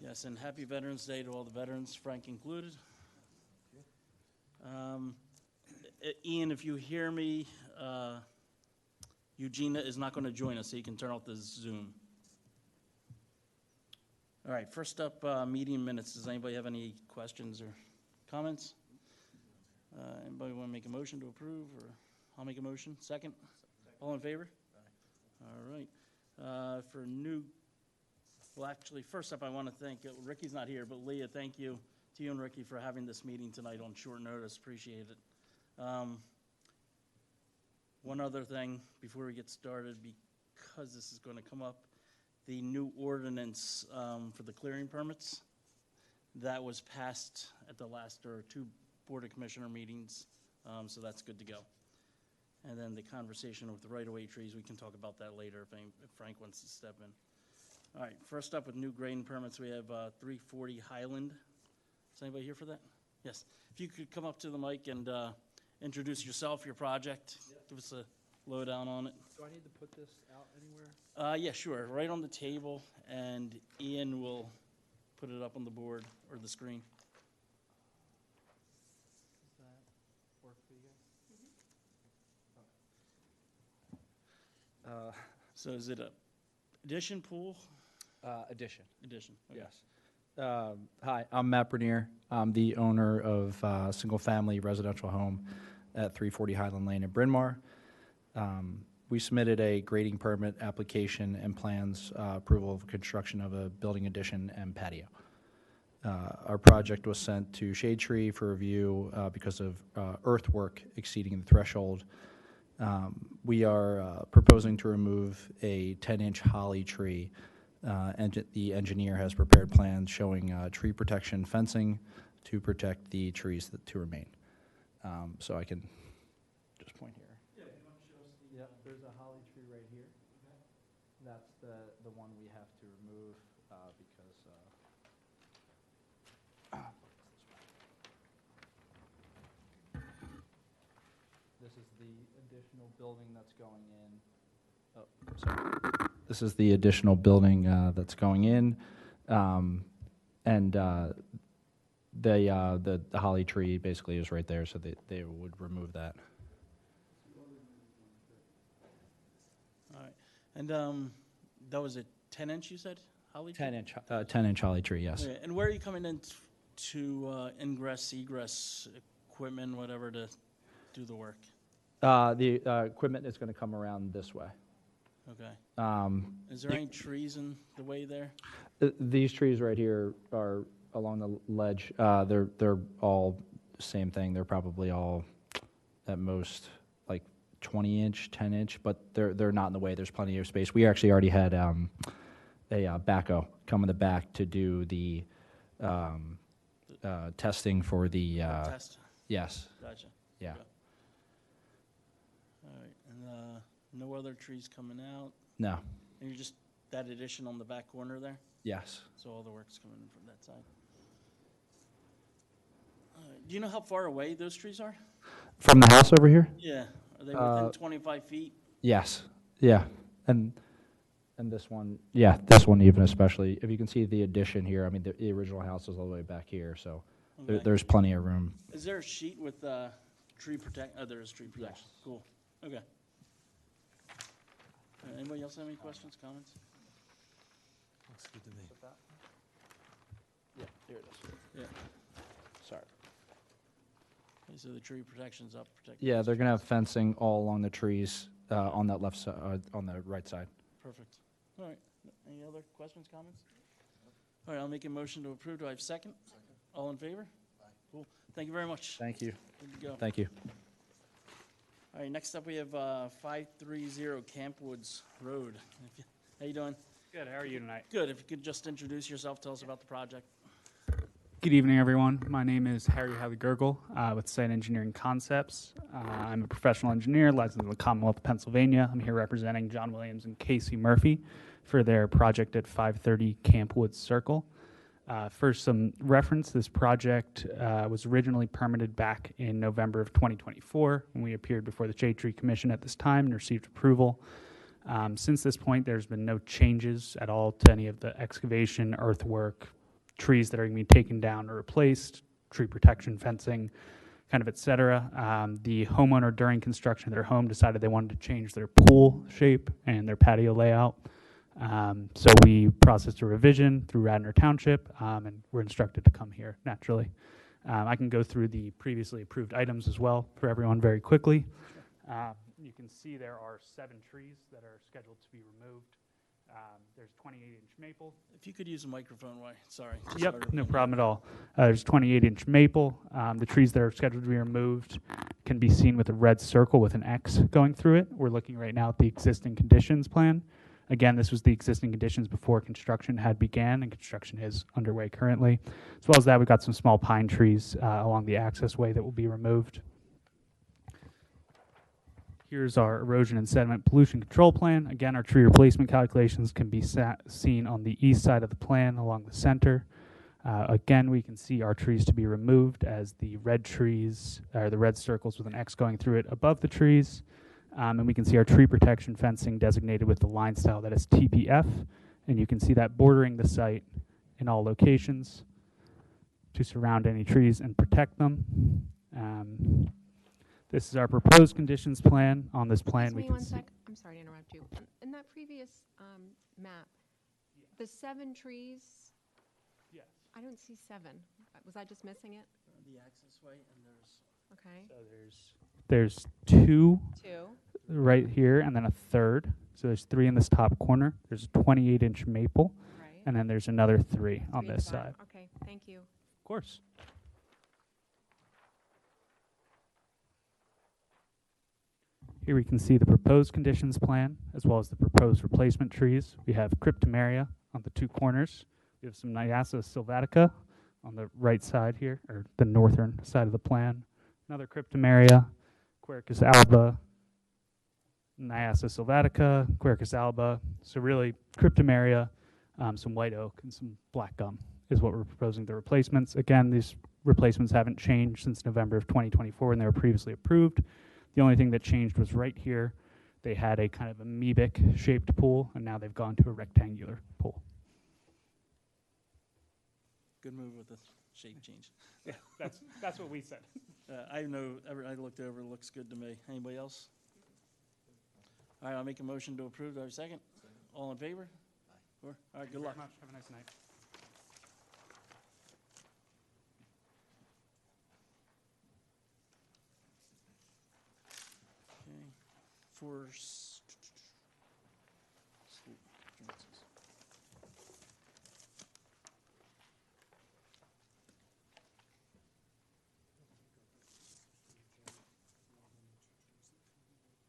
Yes, and happy Veterans Day to all the veterans, Frank included. Ian, if you hear me, Eugenia is not going to join us, so you can turn off the Zoom. All right, first up, meeting minutes. Does anybody have any questions or comments? Anybody want to make a motion to approve, or I'll make a motion? Second? All in favor? All right. Well, actually, first up, I want to thank, Ricky's not here, but Leah, thank you to you and Ricky for having this meeting tonight on short notice. Appreciate it. One other thing before we get started, because this is going to come up, the new ordinance for the clearing permits that was passed at the last or two Board of Commissioner meetings, so that's good to go. And then the conversation with the right-of-way trees, we can talk about that later if Frank wants to step in. All right, first up with new grading permits, we have 340 Highland. Is anybody here for that? Yes. If you could come up to the mic and introduce yourself, your project, give us a lowdown on it. Do I need to put this out anywhere? Yeah, sure. Right on the table, and Ian will put it up on the board or the screen. Does that work for you guys? So is it a addition pool? Addition. Addition. Okay. Yes. Hi, I'm Matt Bernier. I'm the owner of a single-family residential home at 340 Highland Lane in Bryn Mawr. We submitted a grading permit application and plans approval of construction of a building addition and patio. Our project was sent to Shade Tree for review because of earthwork exceeding the threshold. We are proposing to remove a 10-inch holly tree, and the engineer has prepared plans showing tree protection fencing to protect the trees to remain. So I can just point here. Yeah, you want to show us the... Yep, there's a holly tree right here. Okay. That's the one we have to remove because this is the additional building that's going in. Oh, sorry. This is the additional building that's going in, and the holly tree basically is right there, so they would remove that. All right. And that was a 10-inch, you said, holly tree? 10-inch holly tree, yes. Okay. And where are you coming in to ingress, egress, equipment, whatever, to do the work? The equipment is going to come around this way. Okay. Is there any trees in the way there? These trees right here are along the ledge. They're all same thing. They're probably all at most like 20-inch, 10-inch, but they're not in the way. There's plenty of space. We actually already had a backhoe come in the back to do the testing for the test? Yes. Gotcha. Yeah. Okay. All right. And no other trees coming out? No. And you're just that addition on the back corner there? Yes. So all the work's coming in from that side. Do you know how far away those trees are? From the house over here? Yeah. Are they within 25 feet? Yes. Yeah. And this one, yeah, this one even especially. If you can see the addition here, I mean, the original house is all the way back here, so Okay. there's plenty of room. Is there a sheet with tree protect? Oh, there is tree protection. Yes. Cool. Okay. Anybody else have any questions, comments? Looks good to me. Yeah, here it is. Yeah. Sorry. Okay, so the tree protection's up. Yeah, they're going to have fencing all along the trees on that left side, on the right side. Perfect. All right. Any other questions, comments? All right, I'll make a motion to approve. Do I have a second? Second. All in favor? Aye. Cool. Thank you very much. Thank you. Good to go. Thank you. All right, next up we have 530 Camp Woods Road. How you doing? Good. How are you tonight? Good. If you could just introduce yourself, tell us about the project. Good evening, everyone. My name is Harry Halligurgle with Site Engineering Concepts. I'm a professional engineer licensed in the Commonwealth of Pennsylvania. I'm here representing John Williams and Casey Murphy for their project at 530 Camp Woods Circle. For some reference, this project was originally permitted back in November of 2024 when we appeared before the Shade Tree Commission at this time and received approval. Since this point, there's been no changes at all to any of the excavation, earthwork, trees that are going to be taken down or replaced, tree protection, fencing, kind of et cetera. The homeowner during construction of their home decided they wanted to change their pool shape and their patio layout. So we processed a revision through Radnor Township, and we're instructed to come here naturally. I can go through the previously approved items as well for everyone very quickly. You can see there are 7 trees that are scheduled to be removed. There's 28-inch maple. If you could use a microphone, why? Sorry. just Yep, started no ringing. problem at all. There's 28-inch maple. The trees that are scheduled to be removed can be seen with a red circle with an X going through it. We're looking right now at the existing conditions plan. Again, this was the existing conditions before construction had began, and construction is underway currently. As well as that, we've got some small pine trees along the access way that will be removed. Here's our erosion and sediment pollution control plan. Again, our tree replacement calculations can be seen on the east side of the plan along the center. Again, we can see our trees to be removed as the red trees, or the red circles with an X going through it above the trees. And we can see our tree protection fencing designated with the line style that is TPF. And you can see that bordering the site in all locations to surround any trees and protect them. This is our proposed conditions plan. On this plan, Excuse we me can one see. sec. I'm sorry to interrupt you. In that previous map, the 7 trees, Yes. I don't see 7. Was I just missing it? The access way, and there's Okay. So there's 2 2. right here, and then a third. So there's 3 in this top corner. There's a 28-inch maple, Right. and then there's another 3 on 3 at this the bottom. side. Okay, thank you. Of course. Here we can see the proposed conditions plan as well as the proposed replacement trees. We have cryptomeria on the 2 corners. We have some Nyassa sylvatica on the right side here, or the northern side of the plan. Another cryptomeria, Quercus alba, Nyassa sylvatica, Quercus alba. So really cryptomeria, some white oak, and some black gum is what we're proposing the replacements. Again, these replacements haven't changed since November of 2024 when they were previously approved. The only thing that changed was right here. They had a kind of amoebic shaped pool, and now they've gone to a rectangular pool. good move with the shape change. Yeah, that's what we said. I know, I looked over, it looks good to me. Anybody else? All right, I'll make a motion to approve. Do I have a second? All in favor? All right, good luck. Have a nice night. Okay. For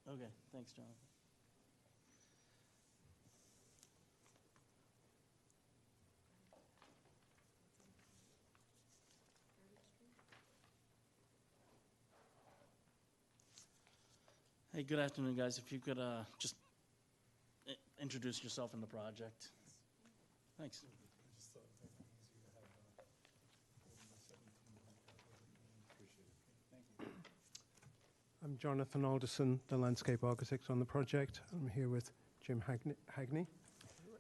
okay, thanks, Jonathan. Hey, good afternoon, guys. If you could just introduce yourself in the project. Thanks. I'm Jonathan Alderson, the landscape architect on the project. I'm here with Jim Hagney.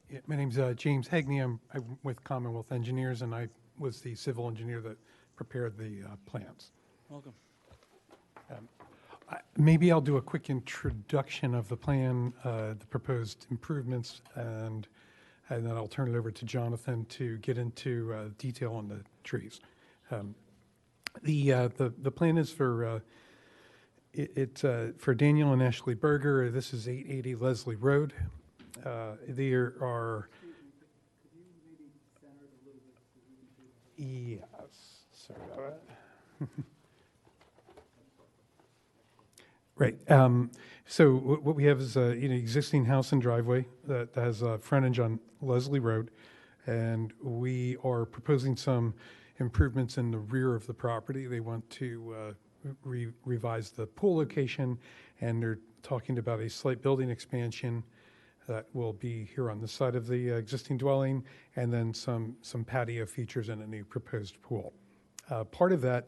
Yeah, my name's James Hagney. I'm with Commonwealth Engineers, and I was the civil engineer that prepared the plans. Welcome. Maybe I'll do a quick introduction of the plan, the proposed improvements, and then I'll turn it over to Jonathan to get into detail on the trees. The plan is for for Daniel and Ashley Berger. This is 880 Leslie Road. There are. Yes. Sorry about that. Right. So what we have is an existing house and driveway that has frontage on Leslie Road, and we are proposing some improvements in the rear of the property. They want to revise the pool location, and they're talking about a slight building expansion that will be here on the side of the existing dwelling, and then some patio features and a new proposed pool. Part of that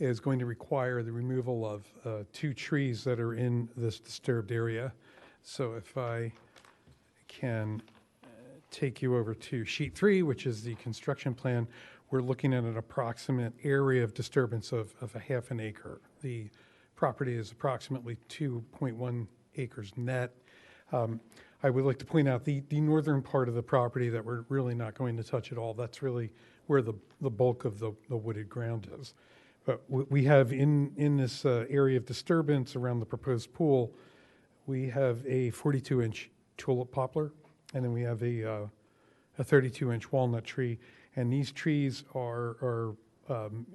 is going to require the removal of 2 trees that are in this disturbed area So if I can take you over to sheet 3, which is the construction plan, we're looking at an approximate area of disturbance of a half an acre. The property is approximately 2.1 acres net. I would like to point out the northern part of the property that we're really not going to touch at all, that's really where the bulk of the wooded ground is. But we have in this area of disturbance around the proposed pool, we have a 42-inch tulip poplar, and then we have a 32-inch walnut tree. And these trees are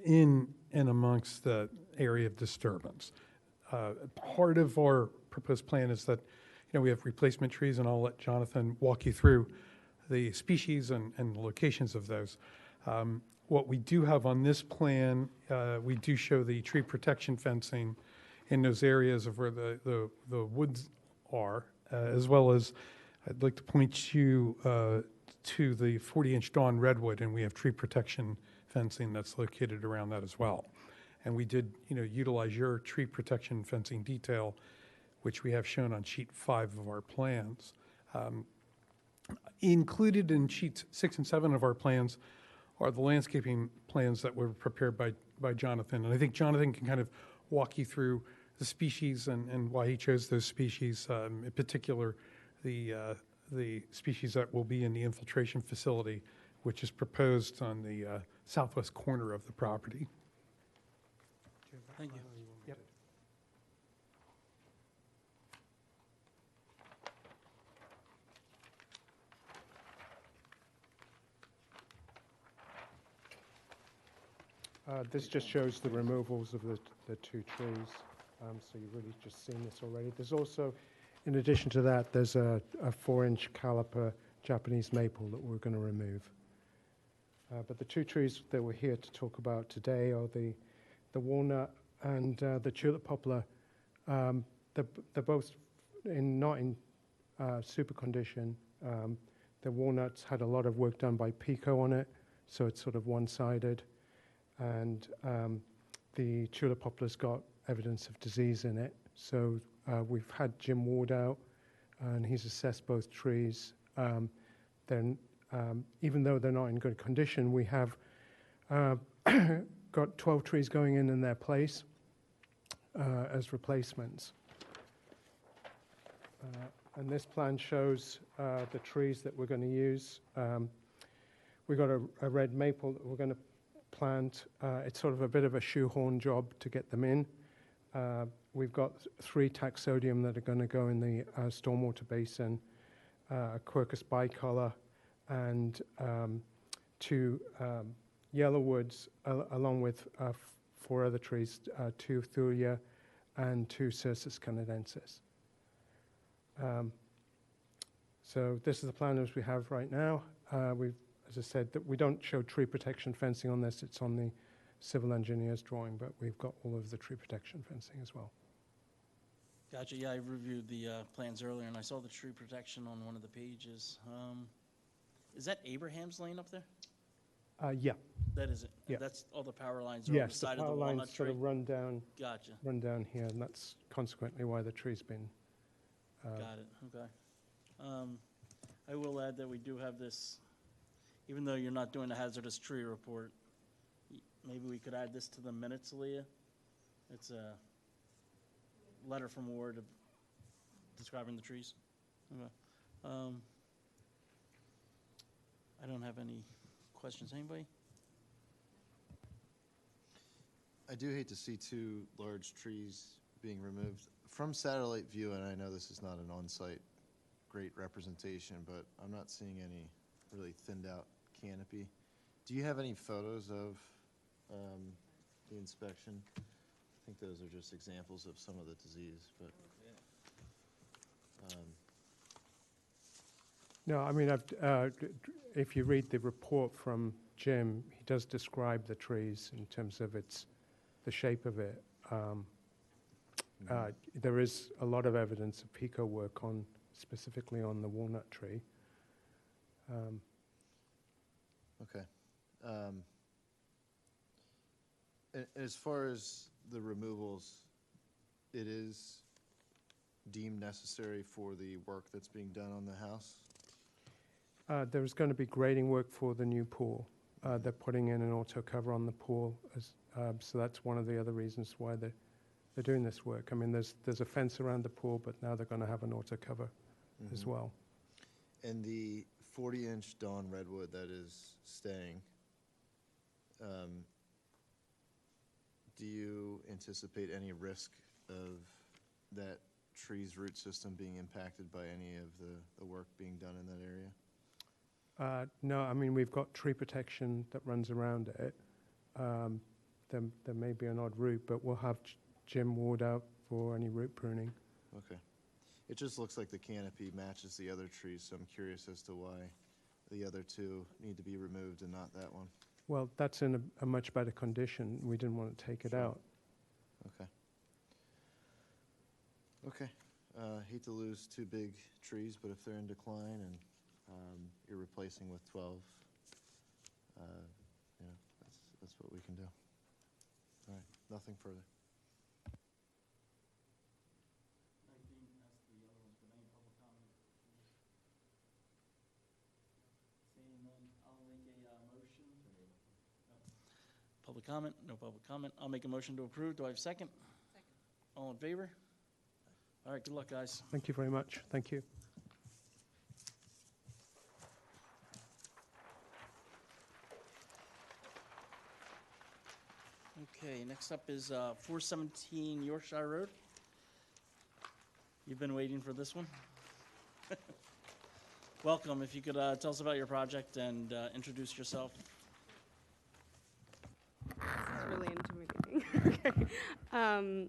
in and amongst the area of disturbance. Part of our proposed plan is that, we have replacement trees, and I'll let Jonathan walk you through the species and the locations of those. What we do have on this plan, we do show the tree protection fencing in those areas of where the woods are, as well as I'd like to point you to the 40-inch dawn redwood, and we have tree protection fencing that's located around that as well. And we did, utilize your tree protection fencing detail, which we have shown on sheet 5 of our plans. Included in sheets 6 and 7 of our plans are the landscaping plans that were prepared by Jonathan. And I think Jonathan can kind of walk you through the species and why he chose those species, in particular the species that will be in the infiltration facility, which is proposed on the southwest corner of the property. Thank you. Yep. This just shows the removals of the 2 trees. So you've really just seen this already. There's also, in addition to that, there's a 4-inch caliper Japanese maple that we're going to remove. But the 2 trees that we're here to talk about today are the walnut and the tulip poplar. They're both not in super condition. The walnuts had a lot of work done by Pico on it, so it's sort of one-sided. And the tulip poplar's got evidence of disease in it. So we've had Jim Ward out, and he's assessed both trees. Then, even though they're not in good condition, we have got 12 trees going in their place as replacements. And this plan shows the trees that we're going to use. We've got a red maple that we're going to plant. It's sort of a bit of a shoehorn job to get them in. We've got 3 taxodium that are going to go in the stormwater basin, Quercus bicolor, and 2 yellowwoods, along with 4 other trees, 2 thuya and 2 Cercis canadensis. So this is the plan as we have right now. As I said, that we don't show tree protection fencing on this. It's on the civil engineer's drawing, but we've got all of the tree protection fencing as well. Gotcha, yeah, I reviewed the plans earlier, and I saw the tree protection on one of the pages. Is that Abraham's Lane up there? Yeah. That is it? Yeah. That's all the power lines are on the Yes, the side of the power walnut lines tree? sort of Gotcha, run down here, and that's consequently why the tree's been. got it, okay. I will add that we do have this, even though you're not doing a hazardous tree report, maybe we could add this to the minutes, Leah? It's a letter from Ward describing the trees. Okay. I don't have any questions. Anybody? I do hate to see 2 large trees being removed. From satellite view, and I know this is not an on-site great representation, but I'm not seeing any really thinned out canopy. Do you have any photos of the inspection? I think those are just examples of some of the disease, but. No, I mean, if you read the report from Jim, he does describe the trees in terms of the shape of it. There is a lot of evidence of Pico work specifically on the walnut tree. Okay. As far as the removals, it is deemed necessary for the work that's being done on the house? There's going to be grading work for the new pool. They're putting in an auto cover on the pool, so that's one of the other reasons why they're doing this work. I mean, there's a fence around the pool, but now they're going to have an auto cover as well. And the 40-inch Dawn redwood that is staying, do you anticipate any risk of that tree's root system being impacted by any of the work being done in that area? No, I mean, we've got tree protection that runs around it. There may be an odd root, but we'll have Jim Ward out for any root pruning. Okay. It just looks like the canopy matches the other trees, so I'm curious as to why the other two need to be removed and not that one. Well, that's in a much better condition. We didn't want to take it out. Okay. Okay. Hate to lose two big trees, but if they're in decline and you're replacing with 12, that's what we can do. All right, nothing further. Public comment? No public comment. I'll make a motion to approve. Do I have a second? Second. All in favor? All right, good luck, guys. Thank you very much. Thank you. Okay, next up is 417 Yorkshire Road. You've been waiting for this one? Welcome. If you could tell us about your project and introduce yourself. This is really intimidating. Okay.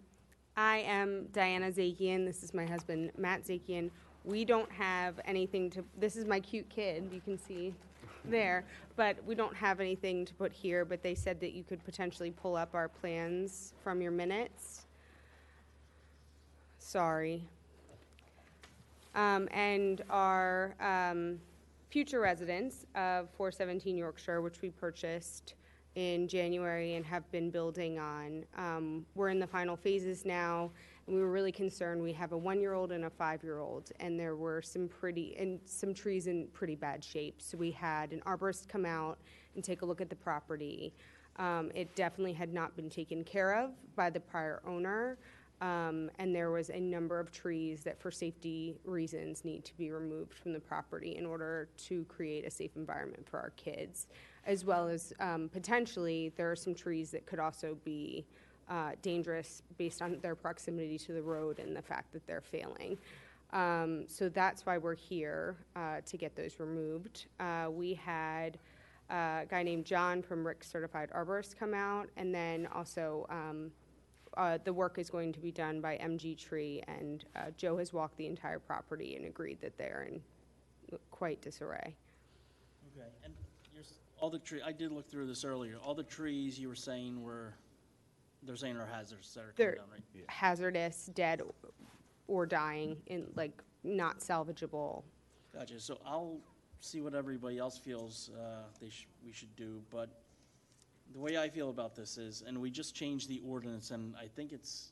I am Diana Zakian. This is my husband, Matt Zakian. We don't have anything to, this is my cute kid, you can see there, but we don't have anything to put here, but they said that you could potentially pull up our plans from your minutes. Sorry. And our future residents of 417 Yorkshire, which we purchased in January and have been building on. We're in the final phases now, and we were really concerned. We have a 1-year-old and a 5-year-old, and there were some trees in pretty bad shape. So we had an arborist come out and take a look at the property. It definitely had not been taken care of by the prior owner, and there was a number of trees that for safety reasons need to be removed from the property in order to create a safe environment for our kids, as well as potentially there are some trees that could also be dangerous based on their proximity to the road and the fact that they're failing. So that's why we're here, to get those removed. We had a guy named John from Rick's Certified Arborist come out, and then also the work is going to be done by MG Tree, and Joe has walked the entire property and agreed that they're in quite disarray. Okay, and all the trees, I did look through this earlier, all the trees you were saying they're saying are hazardous that are coming They're down, right? Yeah. hazardous, dead, or dying, in like not salvageable. Gotcha, so I'll see what everybody else feels we should do, but the way I feel about this is, and we just changed the ordinance, and I think it's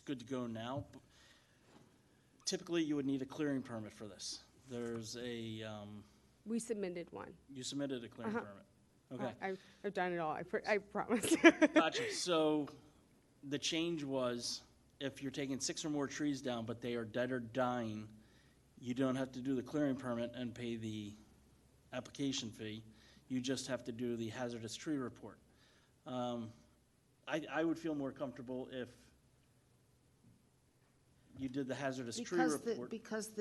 good to go now. But typically, you would need a clearing permit for this. There's a, We submitted one. you submitted a clearing permit. Okay. I've done it all, I promise. Gotcha. So the change was, if you're taking 6 or more trees down, but they are dead or dying, you don't have to do the clearing permit and pay the application fee. You just have to do the hazardous tree report. I would feel more comfortable if you did the hazardous tree report. Because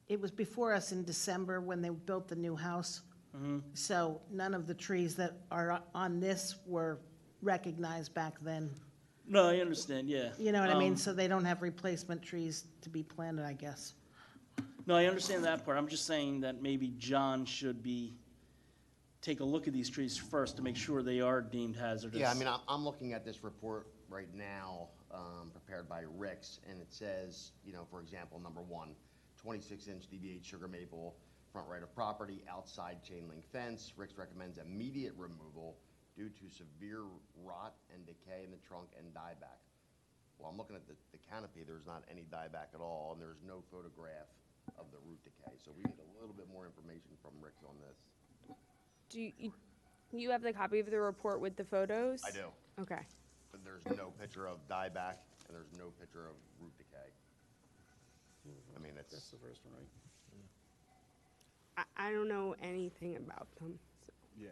it was before us in December when they built the new house. So none of the trees that are on this were recognized back then. No, I understand, yeah. You know what I mean? So they don't have replacement trees to be planted, I guess. No, I understand that part. I'm just saying that maybe John should take a look at these trees first to make sure they are deemed hazardous. Yeah, I mean, I'm looking at this report right now, prepared by Rick's, and it says, for example, number 1, 26-inch DBH sugar maple, front right of property, outside chain link fence. Rick's recommends immediate removal due to severe rot and decay in the trunk and dieback. Well, I'm looking at the canopy, there's not any dieback at all, and there's no photograph of the root decay. So we need a little bit more information from Rick on this. Do you have the copy of the report with the photos? I do. Okay. But there's no picture of dieback, and there's no picture of root decay. I mean, That's it's, the first one, right? I don't know anything about them. So. yeah.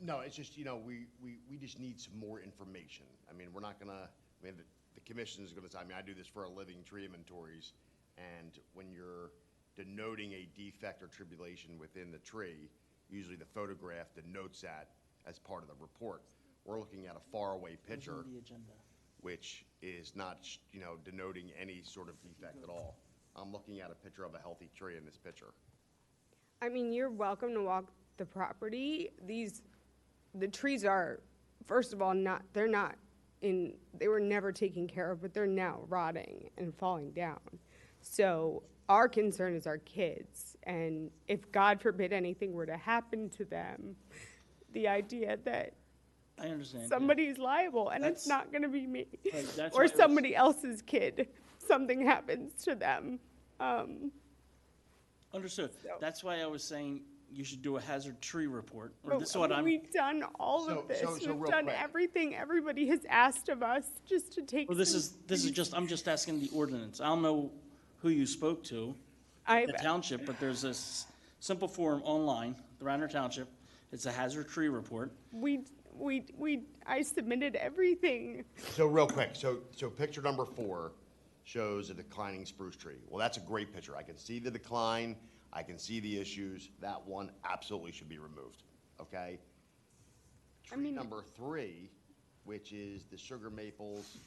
No, it's just, we just need some more information. I mean, we're not gonna, the commission is gonna, I mean, I do this for a living, tree inventories, and when you're denoting a defect or tribulation within the tree, usually the photograph denotes that as part of the report. We're looking at a faraway picture, The agenda. which is not, denoting any sort of defect at all. I'm looking at a picture of a healthy tree in this picture. I mean, you're welcome to walk the property. The trees are, first of all, they were never taken care of, but they're now rotting and falling down. So our concern is our kids. And if God forbid anything were to happen to them, the idea that I understand. somebody's liable and it's That's- not gonna be me. Right, that's Or why I was- somebody else's kid, something happens to them. Understood. So- That's why I was saying you should do a hazard tree report, or this is But what I'm, We've done all So- of this. so We've real done quick. everything everybody has asked of us just to take. well, this some is just, I'm just asking the ordinance. I don't know who you spoke to, I've- the township, but there's this simple form online, the Radnor Township. It's a hazard tree report. I submitted everything. So real quick, so picture number 4 shows a declining spruce tree. Well, that's a great picture. I can see the decline, I can see the issues. That one absolutely should be removed, okay? Tree mean- number 3, which is the sugar maples,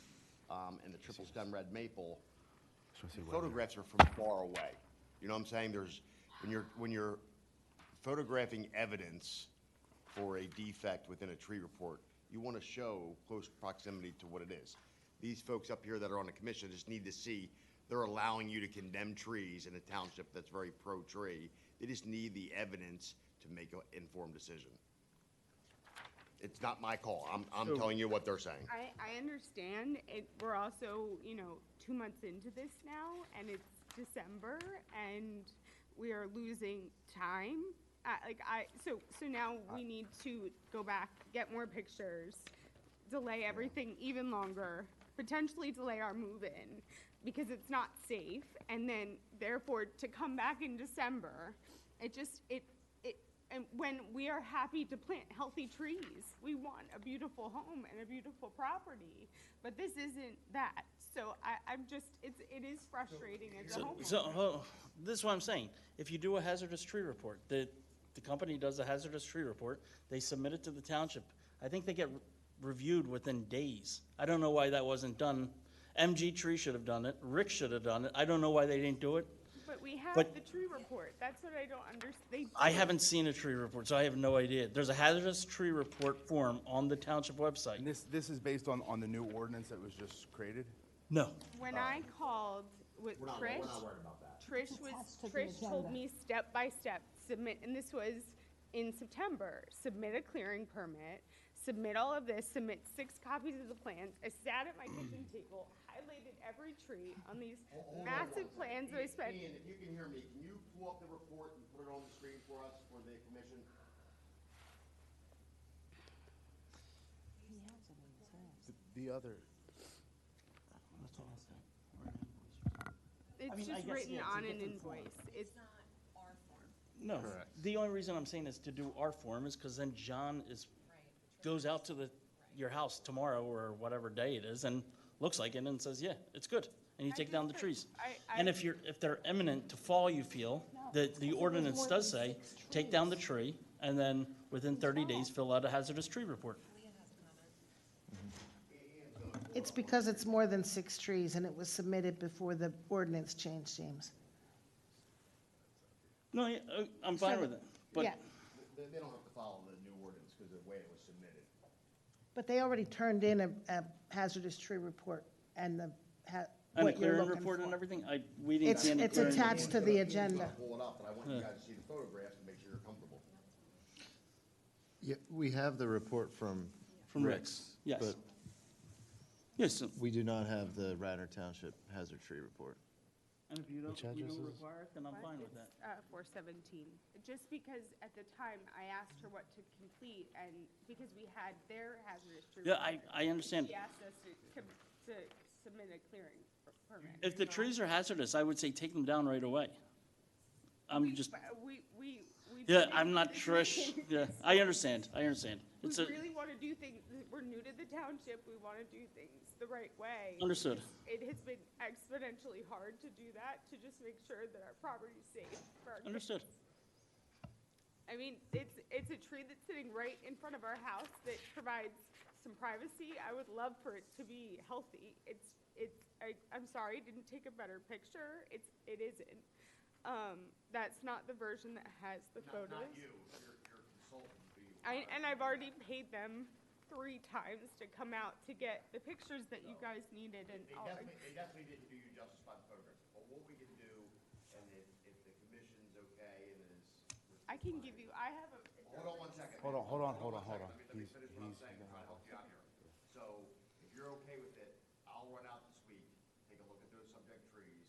and the triple stem red maple, the photographs are from far away. You know what I'm saying? When you're photographing evidence for a defect within a tree report, you want to show close proximity to what it is. These folks up here that are on the commission just need to see they're allowing you to condemn trees in a township that's very pro-tree. They just need the evidence to make an informed decision. It's not my call. I'm telling you what they're saying. I understand. We're also, 2 months into this now, and it's December, and we are losing time. So now we need to go back, get more pictures, delay everything even longer, potentially delay our move-in, because it's not safe, and then therefore to come back in December, and when we are happy to plant healthy trees, we want a beautiful home and a beautiful property, but this isn't that. So it is frustrating as a homeowner. So, this is what I'm saying. If you do a hazardous tree report, the company does a hazardous tree report, they submit it to the township. I think they get reviewed within days. I don't know why that wasn't done. MG Tree should have done it, Rick should have done it. I don't know why they didn't do it. But we have But- the tree report. That's what I don't understand. I haven't seen a tree report, so I have no idea. There's a hazardous tree report form on the township website. And this is based on the new ordinance that was just created? No. When I called with Trish, Trish told me step by step, submit, and this was in September, submit a clearing permit, submit all of this, submit 6 copies of the plans. I sat at my kitchen table, highlighted every tree on these massive plans that I spent. Ian, if you can hear me, can you pull up the report and put it on the screen for us for the commission? The other, It's mean, I just guess, written yeah, it's a on an different form. invoice. It's No, the only reason I'm saying is to do our form is because then John goes out to your house tomorrow or whatever day it is and looks like it and says, yeah, it's good. And you take down the trees. And if they're imminent to fall, you feel, the ordinance does say, take down the tree and then within 30 days, fill out a hazardous tree report. It's because it's more than 6 trees, and it was submitted before the ordinance change, James. No, yeah, I'm fine with it, but Yeah, They don't have to follow the new ordinance because of the way it was submitted. but they already turned in a hazardous tree report and and a what you're clearing looking report and for. everything, we didn't see any It's clearing. attached to the agenda. Pull it up, but I want you guys to see the photographs to make sure you're comfortable. Yeah, we have the report from From Rick's. yes. But Yes, we do not have the Radnor Township hazard tree report. and if you don't, Which address is this? require it, then I'm fine with that. 417. Just because at the time I asked her what to complete, and because we had their hazardous tree. Yeah, report, I understand. She asked us to submit a clearing permit. If the trees are hazardous, I would say take them down right away. I'm just, We yeah, did I'm not the Trish, meeting. yeah, I understand. We It's a, really want to do things, we're new to the township, we want to do things the right way. Understood. It has been exponentially hard to do that, to just make sure that our property's safe for our kids. Understood. I mean, it's a tree that's sitting right in front of our house that provides some privacy. I would love for it to be healthy. I'm sorry, didn't take a better picture. It isn't. That's not the version that has the photos. Not you, your consultant. And I've already paid them 3 times to come out to get the pictures that you guys needed and all. They definitely didn't do you justice by the photographs, but what we can do, and if the commission's okay and is. I can give you, I have a. Hold on 1 second. Hold on. Let me finish what I'm saying, I'm trying to help you out here. So, if you're okay with it, I'll run out this week, take a look at those subject trees.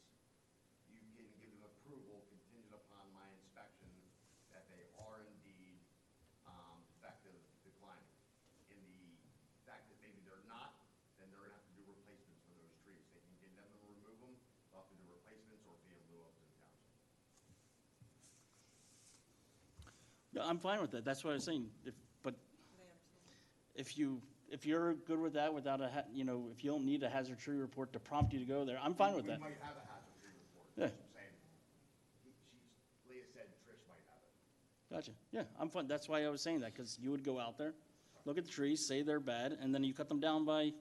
You can give them approval contingent upon my inspection that they are indeed, effective declining. In the fact that maybe they're not, then they're gonna have to do replacements for those trees. They can condemn them or remove them, they'll have to do replacements or be in lieu of to the township. Yeah, I'm fine with that, that's what I was saying, but if you're good with that without if you don't need a hazard tree report to prompt you to go there, I'm fine with that. We might have a hazard tree report, Yeah. that's what I'm saying. Leah said Trish might have it. Gotcha, yeah, I'm fine, that's why I was saying that, because you would go out there, look at the trees, say they're bad, and then you cut them down by,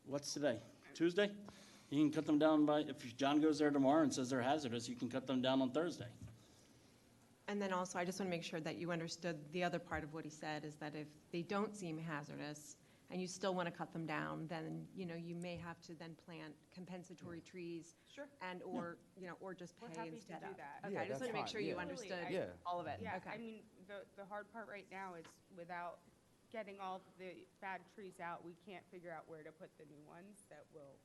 what's today, Tuesday? You can cut them down by, if John goes there tomorrow and says they're hazardous, you can cut them down on Thursday. And then also, I just want to make sure that you understood the other part of what he said, is that if they don't seem hazardous and you still want to cut them down, then, you may have to then plant compensatory trees. Sure. And, or just We're pay happy to instead do of. that. Okay, Yeah, I just want to that's make fine, sure you yeah. understood Yeah. all of it. Yeah, Okay. I mean, the hard part right now is without getting all the bad trees out, we can't figure out where to put the new ones that will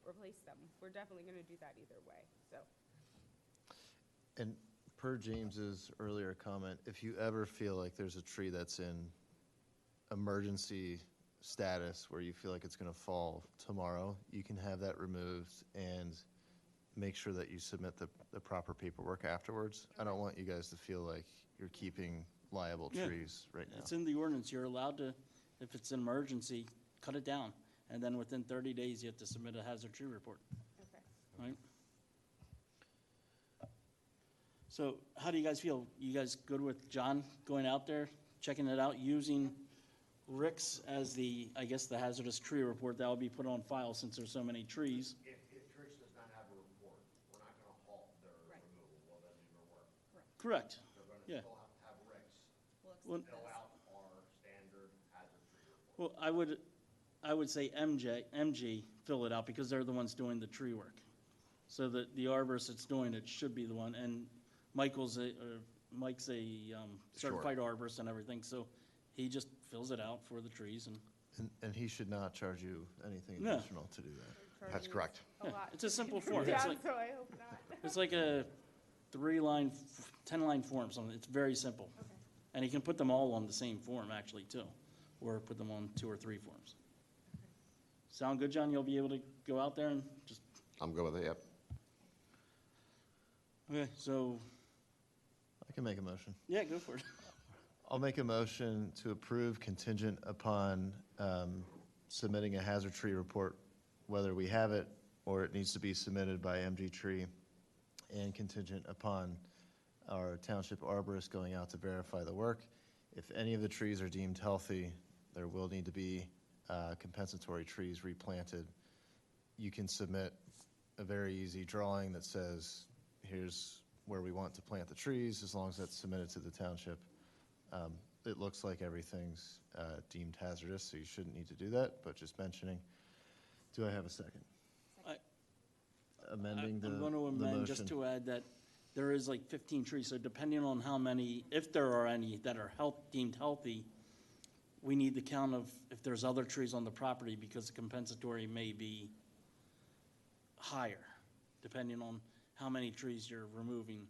replace them. We're definitely gonna do that either way, so. And per James's earlier comment, if you ever feel like there's a tree that's in emergency status where you feel like it's going to fall tomorrow, you can have that removed and make sure that you submit the proper paperwork afterwards. I don't want you guys to feel like you're keeping liable Yeah. trees right now. It's in the ordinance, you're allowed to, if it's an emergency, cut it down, and then within 30 days, you have to submit a hazard tree report, Okay. right? So how do you guys feel? You guys good with John going out there, checking it out, using Rick's as I guess, the hazardous tree report that will be put on file since there's so many trees? If Trish does not have a report, we're not gonna halt their removal, well, that didn't even work. Correct, They're gonna yeah. still have to have Rick's Well, fill out our standard hazard tree report. Well, I would say MG fill it out because they're the ones doing the tree work. So the arborist that's doing it should be the one, and Mike's a certified arborist and everything, so he just fills it out for the trees And he should not charge you anything No. additional to do that. That's correct. A lot. it's a simple form. Yeah, It's like, so I hope not. it's like a 3-line, 10-line form, something, it's very simple. And he can put them all on the same form, actually, too, or put them on 2 or 3 forms. Sound good, John? You'll be able to go out there and just, I'm good with it, yep. okay, so, I can make a motion. yeah, go for it. I'll make a motion to approve contingent upon submitting a hazard tree report, whether we have it or it needs to be submitted by MG Tree, and contingent upon our township arborist going out to verify the work. If any of the trees are deemed healthy, there will need to be compensatory trees replanted. You can submit a very easy drawing that says, here's where we want to plant the trees, as long as that's submitted to the township. It looks like everything's deemed hazardous, so you shouldn't need to do that, but just mentioning. Do I have a second? I- Amending the I'm going to the amend just motion. to add that there is like 15 trees, so depending on how many, if there are any that are deemed healthy, we need the count of if there's other trees on the property, because the compensatory may be higher, depending on how many trees you're removing.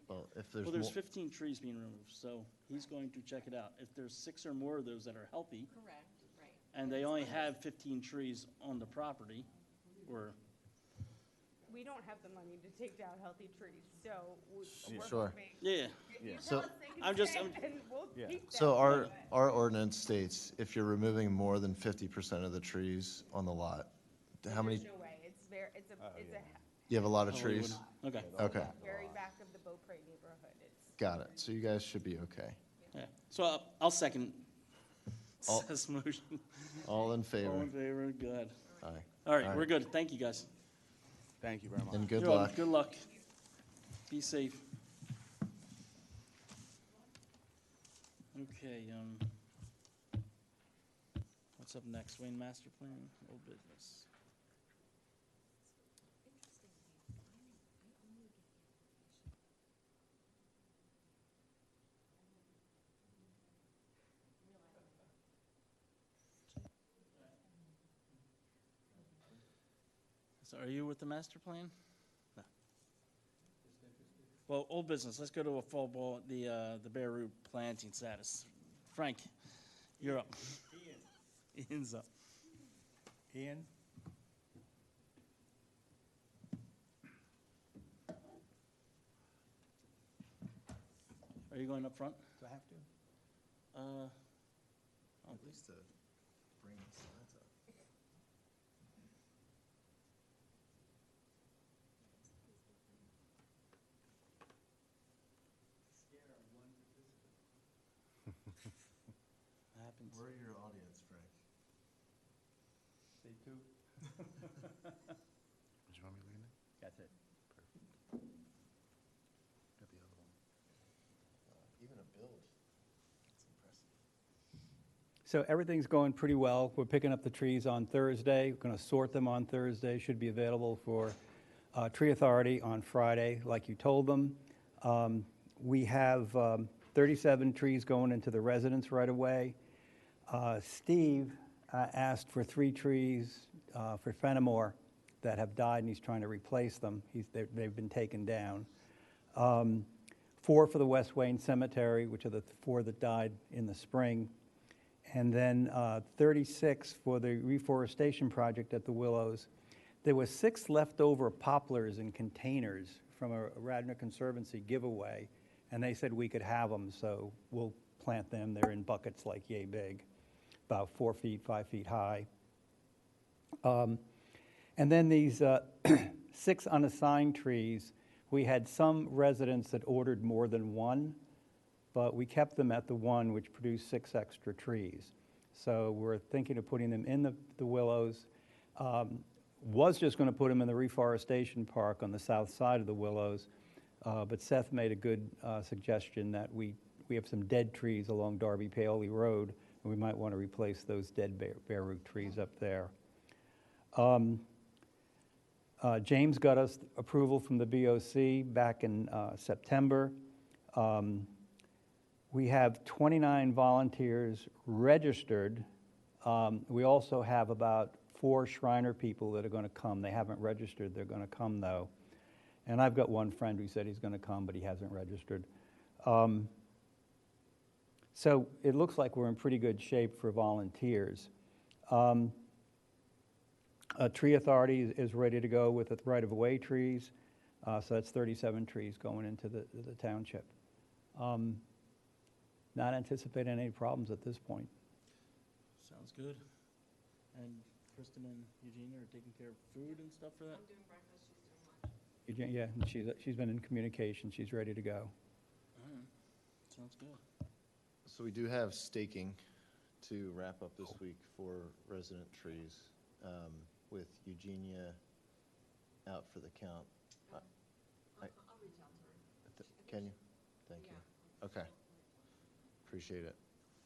Well, if there's Well, there's more, 15 trees being removed, so he's going to check it out. If there's 6 or more of those that are healthy, Correct, right. and they only have 15 trees on the property, or, We don't have the money to take down healthy trees, so we're Sure. hoping. yeah, If you So- tell us they can I'm just- stay, I'm- then we'll keep them. so our ordinance states if you're removing more than 50% of the trees on the lot, how many, There's no way, it's a you have a lot of Oh, we trees? okay, Okay, very back of the Beaupre neighborhood, it's. got it. So you guys should be okay. yeah. So I'll second All- Seth's motion. All in All favor? in favor, good. Aye. All right, All we're right. good, thank you, guys. Thank you very much. And good You're welcome. luck. Good luck. Be safe. Okay, what's up next? Wayne Master Plan, old business. So are you with the master plan? No. Well, old business, let's go to a fall ball, the bare root planting status. Frank, you're up. Ian's up. Ian? Are you going up front? Do I have to? At least to bring the slides up. Happens. Where are your audience, Frank? Stay tuned. Did you want me to lean in? That's it. Got the other one. Even a build. That's impressive. So everything's going pretty well. We're picking up the trees on Thursday. We're going to sort them on Thursday. Should be available for Tree Authority on Friday, like you told them. We have 37 trees going into the residence right away. Steve asked for 3 trees for Fenimore that have died, and he's trying to replace them. They've been taken down. 4 for the West Wayne Cemetery, which are the 4 that died in the spring. And then 36 for the reforestation project at the Willows. There were 6 leftover poplars in containers from a Radnor Conservancy giveaway, and they said we could have them, so we'll plant them. They're in buckets like yay big, about 4 feet, 5 feet high. And then these 6 unassigned trees, we had some residents that ordered more than one, but we kept them at the one, which produced 6 extra trees. So we're thinking of putting them in the Willows. Was just going to put them in the reforestation park on the south side of the Willows, but Seth made a good suggestion that we have some dead trees along Darby Paoli Road, and we might want to replace those dead bare root trees up there. James got us approval from the BOC back in September. We have 29 volunteers registered. We also have about 4 Shriner people that are going to come. They haven't registered. They're going to come, though. And I've got one friend who said he's going to come, but he hasn't registered. So it looks like we're in pretty good shape for volunteers. Tree Authority is ready to go with the right-of-way trees. So that's 37 trees going into the township. Not anticipating any problems at this point. Sounds good. And Kristen and Eugene are taking care of food and stuff for that? I'm doing breakfast, she's doing lunch. Yeah, and she's been in communication. She's ready to go. All right. Sounds good. So we do have staking to wrap up this week for resident trees, with Eugenia out for the count. I'll reach out to her. Can you? Thank you. Okay. Appreciate it.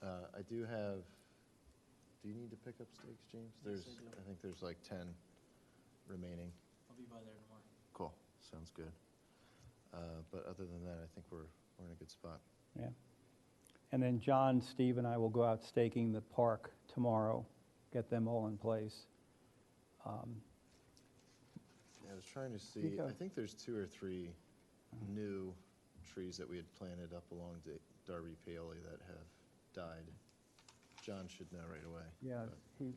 I do have, do you need to pick up stakes, James? Yes, There's, I do. I think there's like 10 remaining. I'll be by there tomorrow. Cool, sounds good. But other than that, I think we're in a good spot. Yeah. And then John, Steve, and I will go out staking the park tomorrow, get them all in place. I was trying to see, go. I think there's 2 or 3 new trees that we had planted up along Darby Paoli that have died. John should know right away. Yeah, but-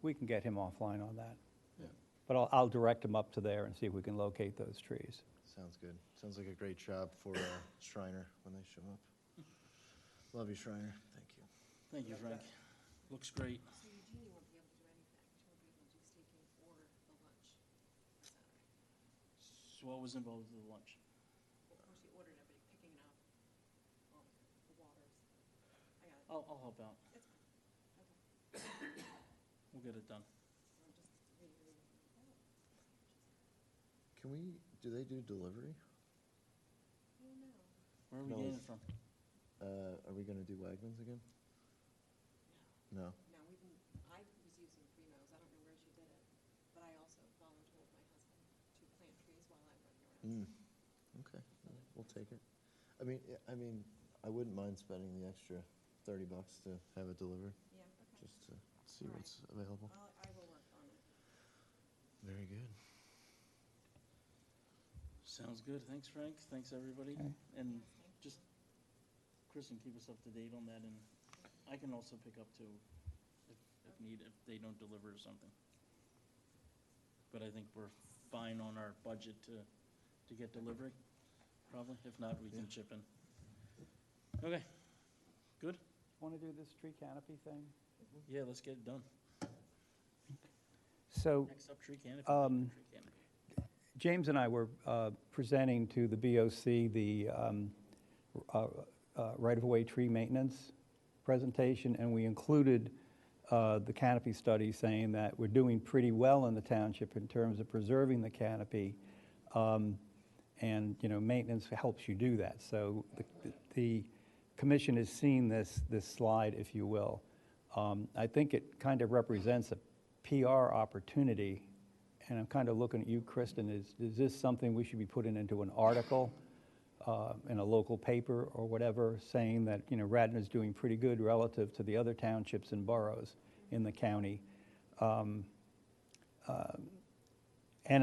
we can get him offline on that. Yeah. But I'll direct him up to there and see if we can locate those trees. Sounds good. Sounds like a great job for Shriner when they show up. Love you, Shriner. Thank you. Thank you, Frank. Looks great. So Eugenie won't be able to do anything. She won't be able to do staking or the lunch Saturday. So what was involved with the lunch? Well, of course, you ordered everybody picking it up. The waters. I got it. I'll help out. It's fine. Okay. We'll get it done. I'm just reading. Can we, do they do delivery? I don't know. Where are we No, getting it it's- from? Are we gonna do Wegmans again? No. No, I was using Primo's. I don't know where she did it, but I also volunteered my husband to plant trees while I run errands. Okay, we'll take it. I mean, I wouldn't mind spending the extra $30 to have it delivered, Yeah, okay. just to see All right. what's available. I will work on it. Very good. Sounds good. Thanks, Frank. Thanks, everybody. Okay. And just, Kristen, keep us up to date on that, and I can also pick up too, if need, if they don't deliver or something. But I think we're fine on our budget to get delivery, probably. If not, we can chip in. Okay, good? Want to do this tree canopy thing? Yeah, let's get it done. So Next up, tree canopy. Um, Tree canopy. James and I were presenting to the BOC the right-of-way tree maintenance presentation, and we included the canopy study saying that we're doing pretty well in the township in terms of preserving the canopy, and, maintenance helps you do that. So the commission has seen this slide, if you will. I think it kind of represents a PR opportunity, and I'm kind of looking at you, Kristen, is this something we should be putting into an article in a local paper or whatever, saying that, Radnor's doing pretty good relative to the other townships and boroughs in the county? And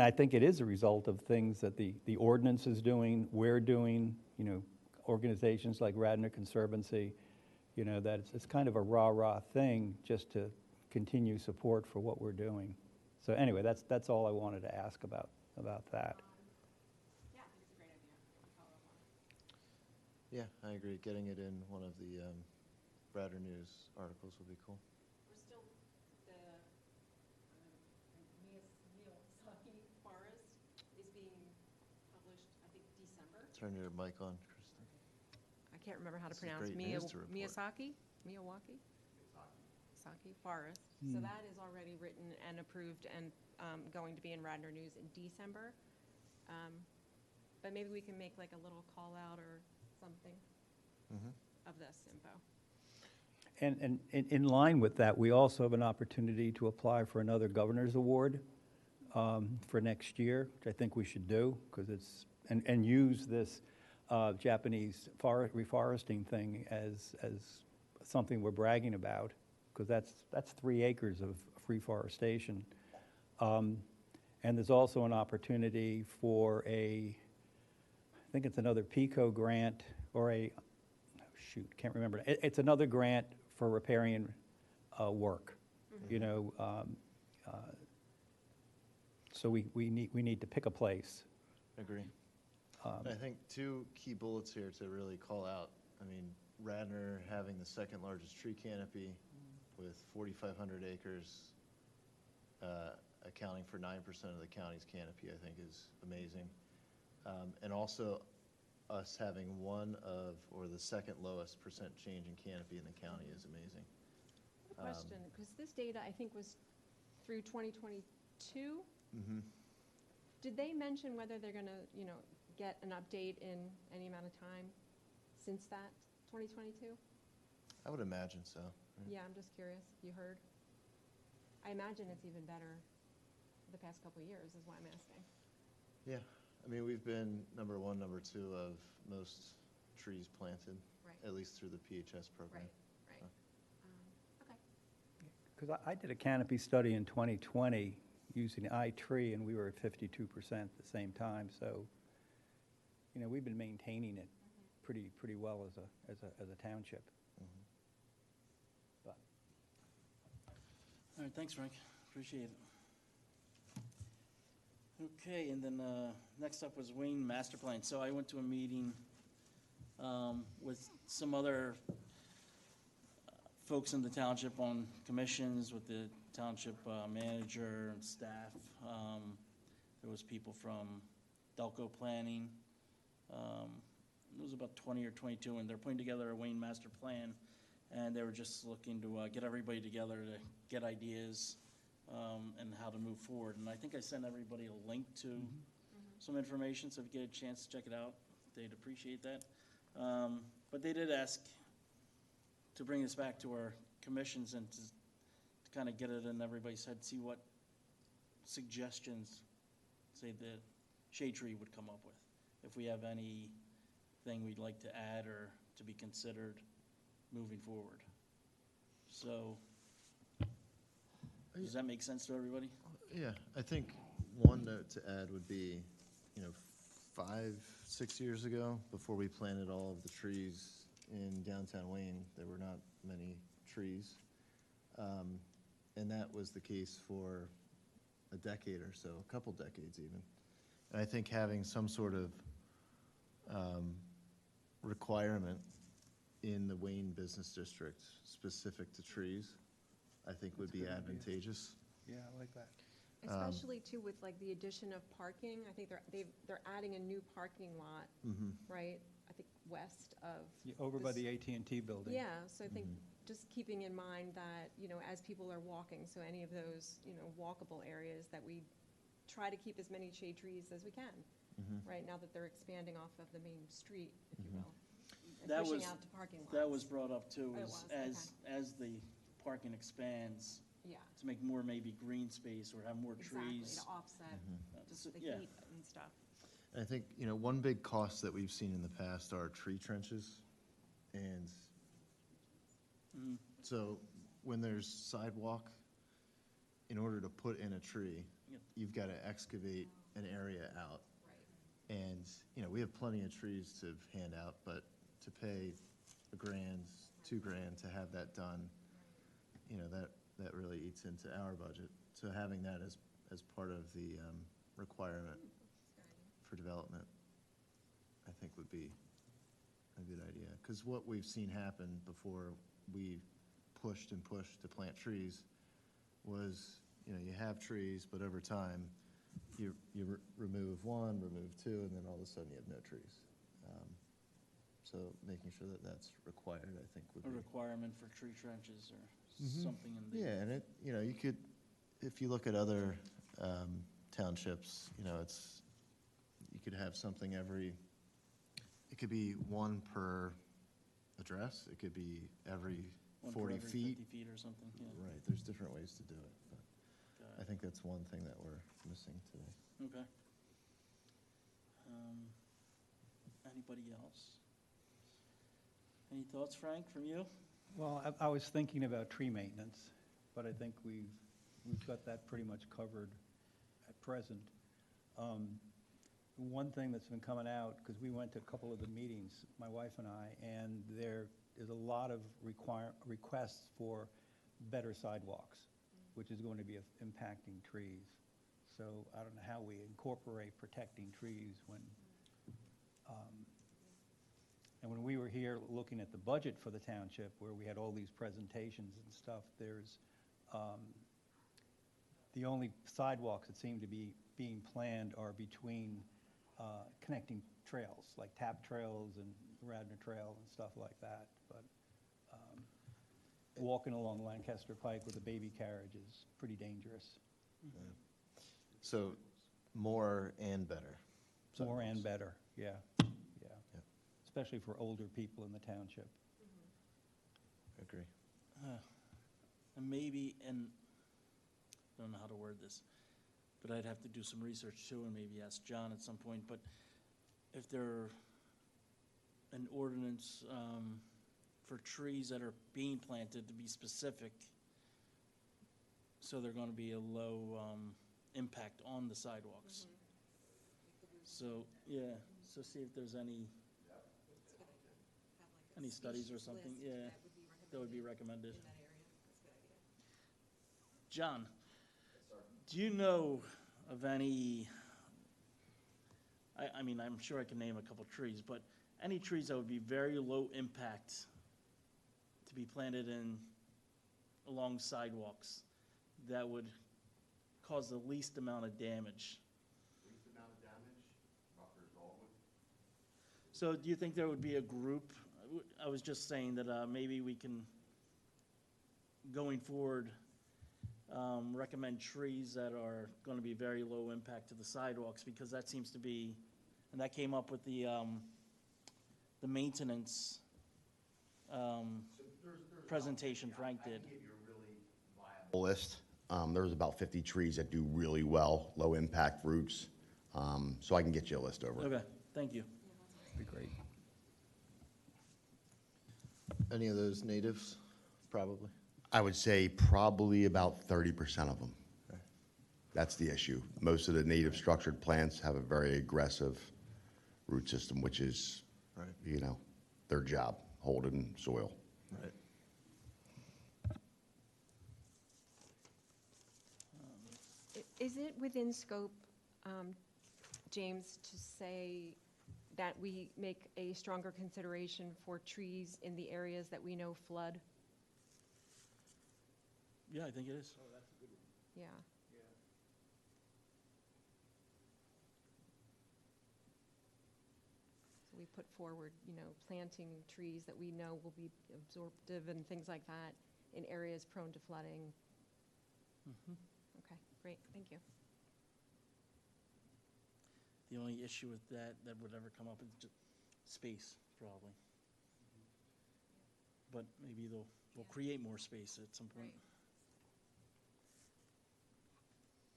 I think it is a result of things that the ordinance is doing, we're doing, organizations like Radnor Conservancy, that it's kind of a rah-rah thing just to continue support for what we're doing. So anyway, that's all I wanted to ask about that. Yeah, I think it's a great idea. I'll follow up on it. Yeah, I agree. Getting it in one of the Radnor News articles would be cool. We're still, the Miyazaki Forest is being published, I think, December. Turn your mic on, Kristen. I can't remember how to This is pronounce great news to report. Miyazaki? Miyawaki? Miyazaki Forest. So that is already written and approved and going to be in Radnor News in December. But maybe we can make like a little call out or something of this info. And in line with that, we also have an opportunity to apply for another governor's award for next year, which I think we should do, because it's, and use this Japanese reforesting thing as something we're bragging about, because that's 3 acres of reforestation. And there's also an opportunity for I think it's another PICO grant, or can't remember. It's another grant for riparian work, so we need to pick a place. Agree. I think 2 key bullets here to really call out. I mean, Radnor having the second largest tree canopy with 4,500 acres, accounting for 9% of the county's canopy, I think is amazing. And also us having the second lowest percent change in canopy in the county is amazing. I have a question, because this data, I think, was through 2022. Did they mention whether they're going to, get an update in any amount of time since that, 2022? I would imagine so. Right? Yeah, I'm just curious if you heard. I imagine it's even better the past couple of years, is why I'm asking. Yeah, I mean, we've been number one, number two of most trees planted, Right. at least through the PHS program. Right, right. Okay. Because I did a canopy study in 2020 using iTree, and we were at 52% at the same time. So, you know, we've been maintaining it pretty well as a township. But All right, thanks, Frank. Appreciate it. Okay, and then next up was Wayne Master Plan. So I went to a meeting with some other folks in the township on commissions, with the township manager and staff. There was people from Delco Planning. It was about 20 or 22, and they're putting together a Wayne Master Plan, and they were just looking to get everybody together to get ideas and how to move forward. And I think I sent everybody a link to some information, so if you get a chance to check it out, they'd appreciate that. But they did ask to bring this back to our commissions and to kind of get it in everybody's head, see what suggestions, say, the shade tree would come up with. If we have anything we'd like to add or to be considered moving forward. So, does that make sense to everybody? Yeah, I think one note to add would be, 5, 6 years ago, before we planted all of the trees in downtown Wayne, there were not many trees. And that was the case for a decade or so, a couple decades even. And I think having some sort of requirement in the Wayne Business District specific to trees, I think would be advantageous. yeah, I like that. Especially too with like the addition of parking. I think they're adding a new parking lot, right? I think west of. Yeah, over by this- the AT&T building. Yeah, so I think just keeping in mind that, as people are walking, so any of those, walkable areas, that we try to keep as many shade trees as we can, right, now that they're expanding off of the main street, if you will, and That pushing was- out to parking lots. That was brought up too, Oh, it is was? as the parking expands, Yeah, to make more maybe green space or have more exactly, trees. to offset So, the yeah. heat and stuff. And I think, one big cost that we've seen in the past are tree trenches. And so when there's sidewalk, in order to put in a tree, Yep. you've got to excavate an area out. Right. And, we have plenty of trees to hand out, but to pay $1,000, $2,000 to have that done, that really eats into our budget. So having that as part of the requirement for development, I think would be a good idea. Because what we've seen happen before we pushed and pushed to plant trees was, you have trees, but over time, you remove one, remove two, and then all of a sudden you have no trees. So making sure that that's required, I think, would A be. requirement for tree trenches or something in the. Yeah, and it, you could, if you look at other townships, you could have something it could be one per address, it could be every one for 40 every feet. 50 feet or something, yeah. Right, there's different ways to do it, but Got I it. think that's one thing that we're missing today. Okay. Anybody else? Any thoughts, Frank, from you? Well, I was thinking about tree maintenance, but I think we've got that pretty much covered at present. One thing that's been coming out, because we went to a couple of the meetings, my wife and I, and there is a lot of requests for better sidewalks, which is going to be impacting trees. So I don't know how we incorporate protecting trees when, and when we were here looking at the budget for the township, where we had all these presentations and stuff, there's, the only sidewalks that seem to be being planned are between connecting trails, like tap trails and Radnor Trail and stuff like that. But walking along Lancaster Pike with a baby carriage is pretty dangerous. So more and better. More and sidewalks. better, yeah, yeah. Yep. Especially for older people in the township. Agree. And maybe, and I don't know how to word this, but I'd have to do some research too and maybe ask John at some point. But if there an ordinance for trees that are being planted to be specific, so they're going to be a low impact on the sidewalks. So, yeah, so see if there's any studies or something, yeah, that would be recommended. John, do you know of any, I mean, I'm sure I can name a couple trees, but any trees that would be very low impact to be planted in along sidewalks that would cause the least amount of damage? Least amount of damage, Rutgers Dogwood. So do you think there would be a group? I was just saying that maybe we can, going forward, recommend trees that are going to be very low impact to the sidewalks, because that seems to be, and that came up with the maintenance presentation Frank did. I can give you a really viable list. There's about 50 trees that do really well, low impact roots. So I can get you a list over. Okay, thank you. Be great. Any of those natives, probably? I would say probably about 30% of them. That's the issue. Most of the native structured plants have a very aggressive root system, which is, Right. you know, their job, holding soil. Right. Is it within scope, James, to say that we make a stronger consideration for trees in the areas that we know flood? Yeah, I think it is. Yeah. So we put forward, planting trees that we know will be absorptive and things like that in areas prone to flooding. Okay, great, thank you. The only issue with that would ever come up is just space, probably. But maybe we'll create more space at some point.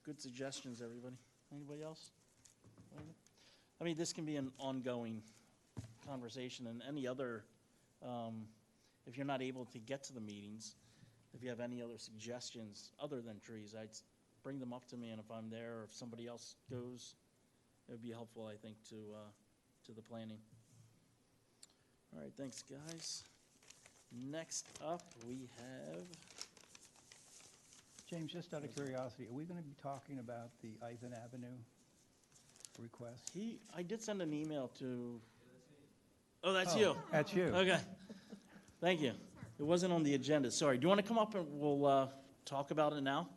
Good suggestions, everybody. Anybody else? I mean, this can be an ongoing conversation, and any other, if you're not able to get to the meetings, if you have any other suggestions other than trees, I'd bring them up to me, and if I'm there or if somebody else goes, it would be helpful, I think, to the planning. All right, thanks, guys. Next up, we have, James, just out of curiosity, are we going to be talking about the Ivan Avenue request? I did send an email to, oh, that's you. That's you. Okay, thank you. It wasn't on the agenda, sorry. Do you want to come up and we'll talk about it now?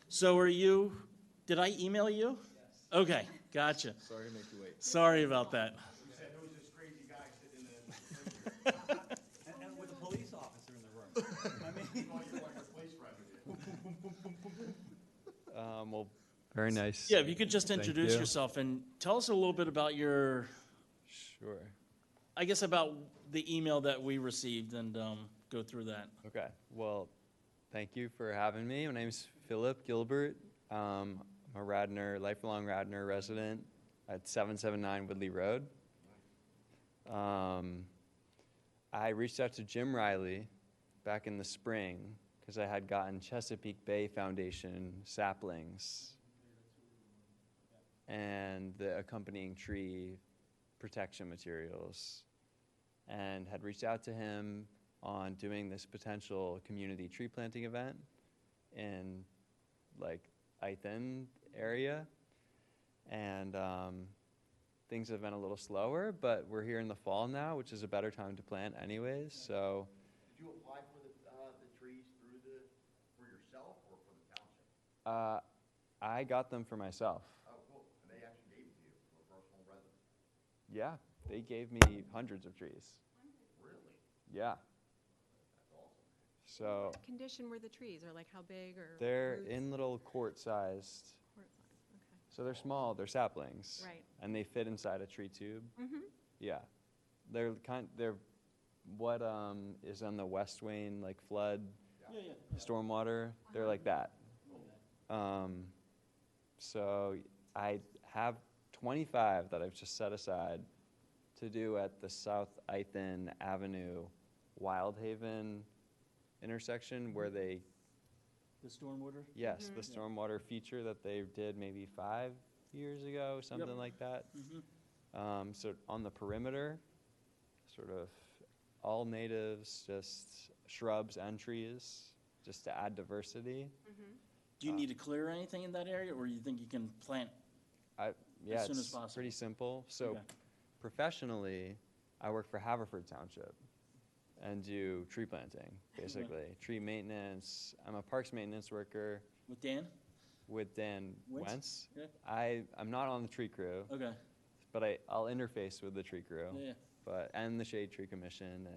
So did I email you? Yes. Okay, gotcha. Sorry to make you wait. Sorry about that. You said there was this crazy guy sitting in the And with a police officer in the room. I mean, Well, very nice. Yeah, if you could just Thank introduce you. yourself and tell us a little bit about Sure. I guess about the email that we received and go through that. Okay. Well, thank you for having me. My name's Philip Gilbert. I'm a Radnor, lifelong Radnor resident at 779 Woodley Road. I reached out to Jim Riley back in the spring because I had gotten Chesapeake Bay Foundation saplings and the accompanying tree protection materials, and had reached out to him on doing this potential community tree planting event in like Ithan area. And things have been a little slower, but we're here in the fall now, which is a better time to plant anyways, so. Did you apply for the trees for yourself or for the township? I got them for myself. Oh, cool. And they actually gave it to you for a personal resident? Yeah, they gave me hundreds of trees. Really? Yeah. That's awesome. So What condition were the trees, or like how big, or? they're roots? in little quart-sized, Quart size, okay. so they're small, they're saplings. Right. And they fit inside a tree tube. Mm-hmm. Yeah. They're what is on the West Wayne, like flood, Yeah. stormwater, they're like that. So I have 25 that I've just set aside to do at the South Ithan Avenue Wildhaven intersection where they, The stormwater? yes, the stormwater feature that they did maybe 5 years ago, something like that. So on the perimeter, sort of all natives, just shrubs and trees, just to add diversity. Do you need to clear anything in that area, or you think you can plant? Yeah, As soon as it's possible. pretty simple. So Okay. professionally, I work for Haverford Township and do tree planting, basically. Tree maintenance. I'm a parks maintenance worker With Dan? with Dan Wentz? Wentz. Yeah. I'm not on the tree crew, Okay, but I'll interface with the tree crew. yeah. And the Shade Tree Commission,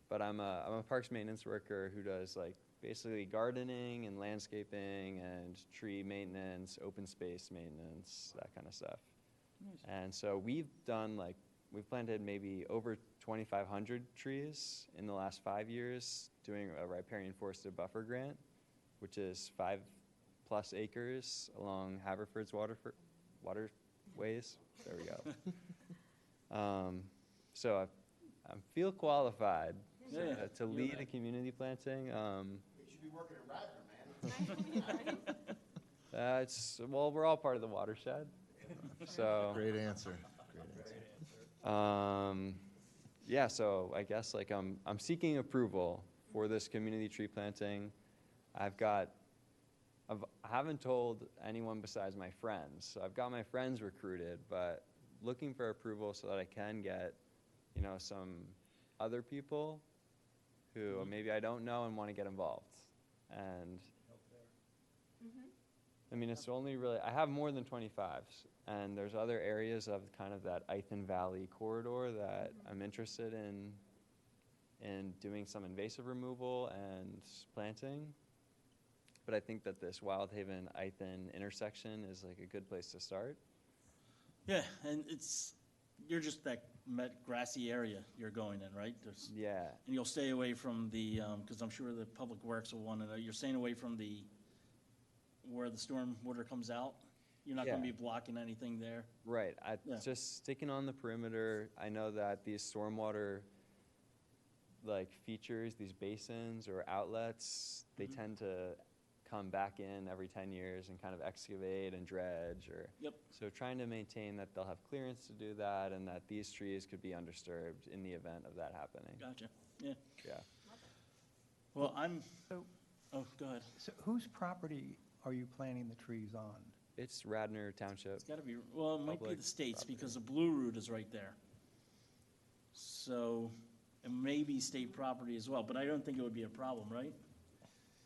but I'm a parks maintenance worker who does like basically gardening and landscaping and tree maintenance, open space maintenance, that kind of stuff. Nice. And so we've planted maybe over 2,500 trees in the last 5 years, doing a riparian forested buffer grant, which is 5+ acres along Haverford's waterways. There we go. So I feel qualified to lead a community planting. You should be working at Radnor, man. We're all part of the watershed. So Great answer. yeah, so I guess like I'm seeking approval for this community tree planting. I haven't told anyone besides my friends. So I've got my friends recruited, but looking for approval so that I can get, some other people who maybe I don't know and want to get involved. And I mean, it's only really, I have more than 25, and there's other areas of kind of that Ithan Valley corridor that I'm interested in doing some invasive removal and planting. But I think that this Wildhaven-Ithan intersection is like a good place to start. Yeah, and you're just that grassy area you're going in, right? Yeah. And you'll stay away from the, because I'm sure the Public Works will want to know, you're staying away from where the storm water comes out? You're not going to be blocking anything there? Right. Just sticking on the perimeter. I know that these stormwater features, these basins or outlets, they tend to come back in every 10 years and kind of excavate and dredge. So trying to maintain that they'll have clearance to do that and that these trees could be undisturbed in the event of that happening. Gotcha, yeah. Yeah. Well, So, oh, go ahead. so whose property are you planting the trees on? It's Radnor Township. It's gotta be, well, it might be Public the state's, property. because the Blue Route is right there. So, it may be state property as well, but I don't think it would be a problem, right?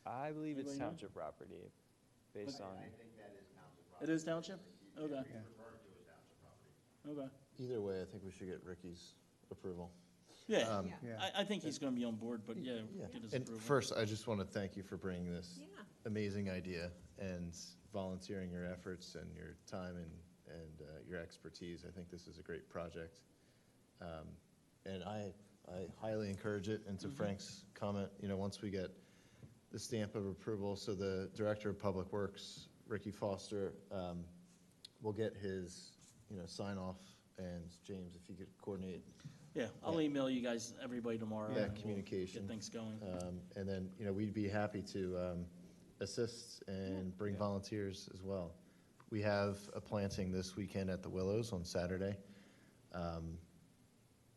I believe it's Anybody know? township property, based on. I think that is township property. It is township? Okay, Referred to as township property. okay. Either way, I think we should get Ricky's approval. Yeah, Yeah. I think he's gonna be on board, but yeah, Yeah. get his And approval. first, I just want to thank you for bringing this Yeah. amazing idea and volunteering your efforts and your time and your expertise. I think this is a great project. And I highly encourage it. And to Frank's comment, once we get the stamp of approval, so the Director of Public Works, Ricky Foster, will get his, sign off. And James, if you could coordinate. Yeah, I'll email you guys, everybody tomorrow. Yeah, and we'll communication. Get things going. And then, we'd be happy to assist and bring volunteers as well. We have a planting this weekend at the Willows on Saturday.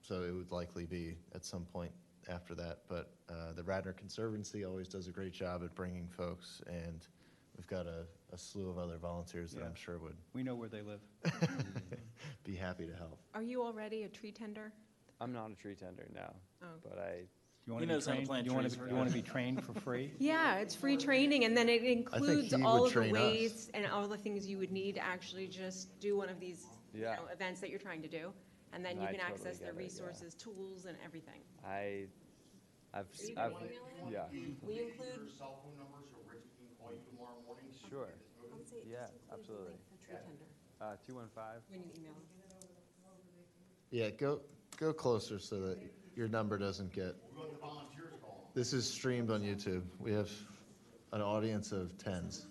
So it would likely be at some point after that. But the Radnor Conservancy always does a great job at bringing folks, and we've got a slew of other volunteers that Yeah. I'm sure would We know where they live. be happy to help. Are you already a tree tender? I'm not a tree tender, no, Oh. but I. Do you want He to be knows how to trained? plant Do you want trees, to, right? do you want to be trained for free? Yeah, it's free training, and then it includes he would all of the train us. ways and all the things you would need to actually just do one of these Yeah. events that you're trying to do. And then you I can totally access their get it, yeah. resources, tools, and everything. I've, you I've, gonna email it? yeah, We include, Your cell phone number so Ricky can call you tomorrow morning? sure, yeah, absolutely. tree tender 215. when you email. Yeah, go closer so that your number doesn't get. We're going to volunteers call. This is streamed on YouTube. We have an audience of tens.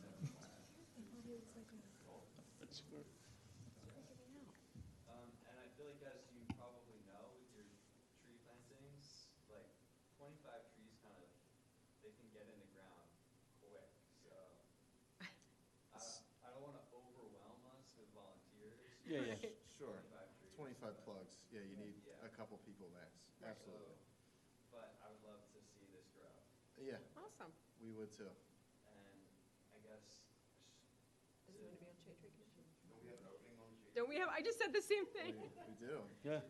Yeah, you need a couple people max, absolutely. But I would love to see this grow. Yeah, Awesome. we would too. And I guess, Does it want to be on Shade Tree Commission? Don't we have an opening on the street? Don't we have, I just said the same We thing. we do. Yeah.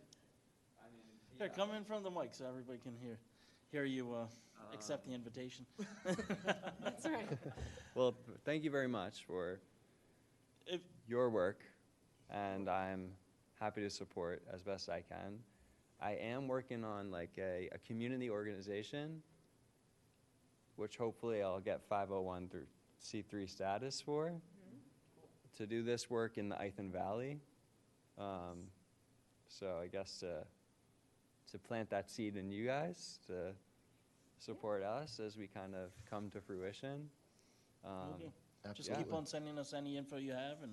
I mean. Here, come in from the mic so everybody can hear you accept the invitation. That's right. Well, thank you very much for If, your work, and I'm happy to support as best I can. I am working on like a community organization, which hopefully I'll get 501c3 status for, to do this work in the Ithan Valley. So I guess to plant that seed in you guys, to support us as we kind of come to fruition. okay. Just Absolutely. keep on sending us any info you have, and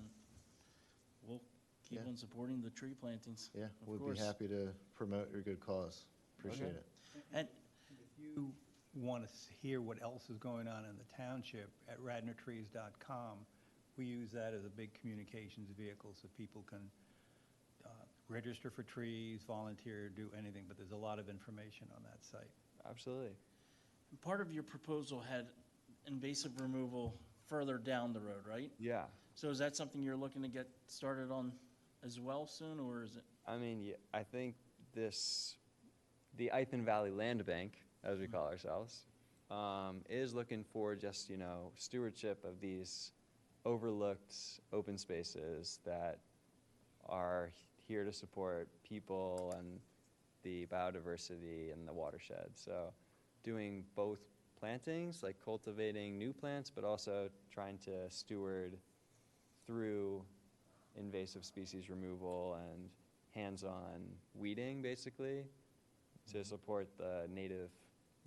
we'll keep Yeah. on supporting the tree plantings. Yeah, Of we'd course. be happy to promote your good cause. Appreciate Okay. it. And If you want to hear what else is going on in the township, at radnortrees.com, we use that as a big communications vehicle so people can register for trees, volunteer, do anything, but there's a lot of information on that site. Absolutely. part of your proposal had invasive removal further down the road, right? Yeah. So is that something you're looking to get started on as well soon, or is it? I mean, I think the Ithan Valley Land Bank, as we call ourselves, is looking for just, stewardship of these overlooked open spaces that are here to support people and the biodiversity and the watershed. So doing both plantings, like cultivating new plants, but also trying to steward through invasive species removal and hands-on weeding, basically, to support the native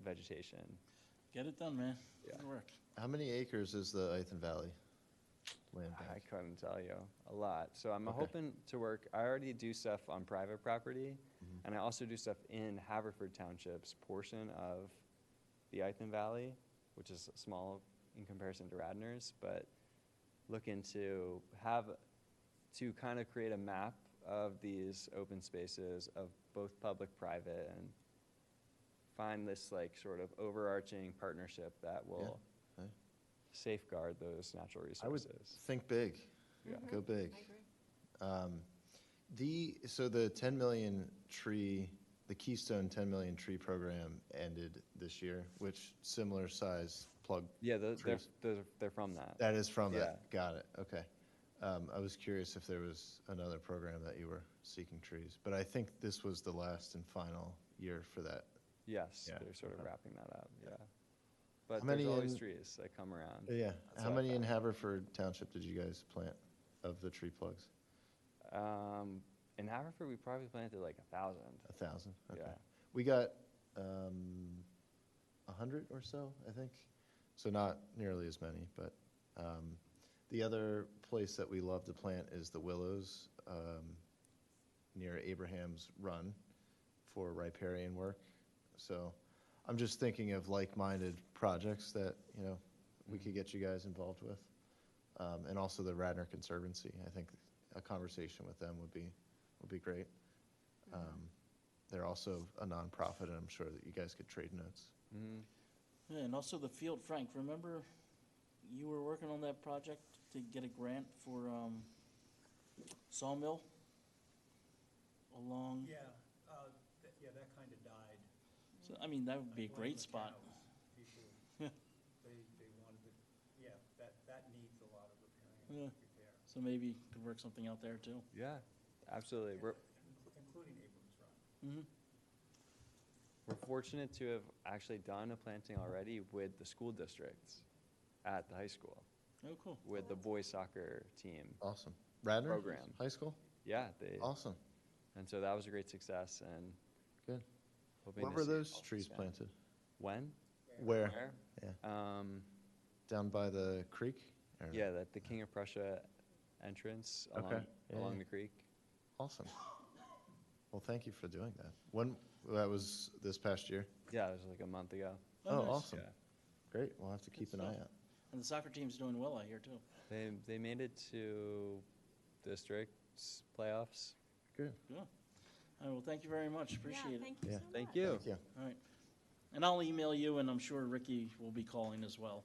vegetation. Get it done, man. Yeah. Good work. How many acres is the Ithan Valley land I bank? couldn't tell you, a lot. So I'm Okay. hoping to work, I already do stuff on private property, Mhm. and I also do stuff in Haverford Township's portion of the Ithan Valley, which is small in comparison to Radnor's, but looking to kind of create a map of these open spaces of both public, private, and find this like sort of overarching partnership that will okay. safeguard those natural I would resources. think big. Yeah. Go big. I agree. So the 10 million tree, the Keystone 10 million tree program ended this year, which similar size plug. Yeah, trees. they're from that. That is from Yeah. that. Got it. Okay. I was curious if there was another program that you were seeking trees, but I think this was the last and final year for that. Yes, Yeah. they're sort of Okay. wrapping that up, yeah. But How many there's always in- trees that come around. Yeah. That's How what I many in found. Haverford Township did you guys plant of the tree plugs? In Haverford, we probably planted like 1,000. 1,000? Okay. Yeah. We got 100 or so, I think. So not nearly as many, but the other place that we love to plant is the willows near Abraham's Run for riparian work. So I'm just thinking of like-minded projects that, we could get you guys involved with. And also the Radnor Conservancy. I think a conversation with them would be great. They're also a nonprofit, and I'm sure that you guys could trade notes. Mhm. Yeah, and also the field, Frank, remember you were working on that project to get a grant for Sawmill along? Yeah, that kind of died. So, I mean, that would be a great spot. People, Yeah. they wanted to, that needs a lot of Yeah. repairing, repair, So maybe you could work something out there too. Yeah, absolutely. We're including Abrams Run. Mm-hmm. we're fortunate to have actually done a planting already with the school districts at the high school, Oh, cool. with the boys soccer team. Awesome. Radnor? Program. High school? Yeah, Awesome. and so that was a great success, and Good. hoping When to were see it those all trees expand. planted? When? Where? Where? Yeah. Down by the creek? Or- Yeah, the King of Prussia entrance Okay. along, Yeah, along yeah. the creek. Awesome. Well, thank you for doing that. When, that was this past year? Yeah, it was like a month ago. Oh, nice. awesome. Yeah. Great. We'll have to keep Good an eye stuff. out. And the soccer team's doing well, I hear too. They made it to district playoffs. Good. Yeah. All right, well, thank you very much, appreciate it. Thank you Yeah. so much. Thank you. Thank you. All right. And I'll email you, and I'm sure Ricky will be calling as well.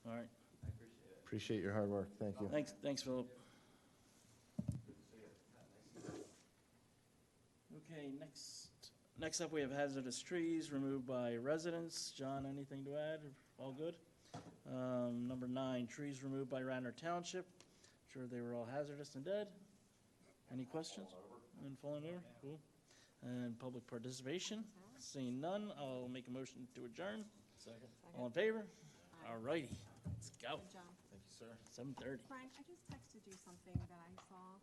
All right, Appreciate your hard work. Thank you. thanks, Philip. Okay, next up, we have hazardous trees removed by residents. John, anything to add? All good? Number 9, trees removed by Radnor Township. Sure they were all hazardous and dead. Any questions? And falling over? Cool. And public participation? Seeing none, I'll make a motion to adjourn. Second. All in favor? All righty, let's go. Good job. Thank you, sir. 7:30. Frank, I just texted you something that I saw.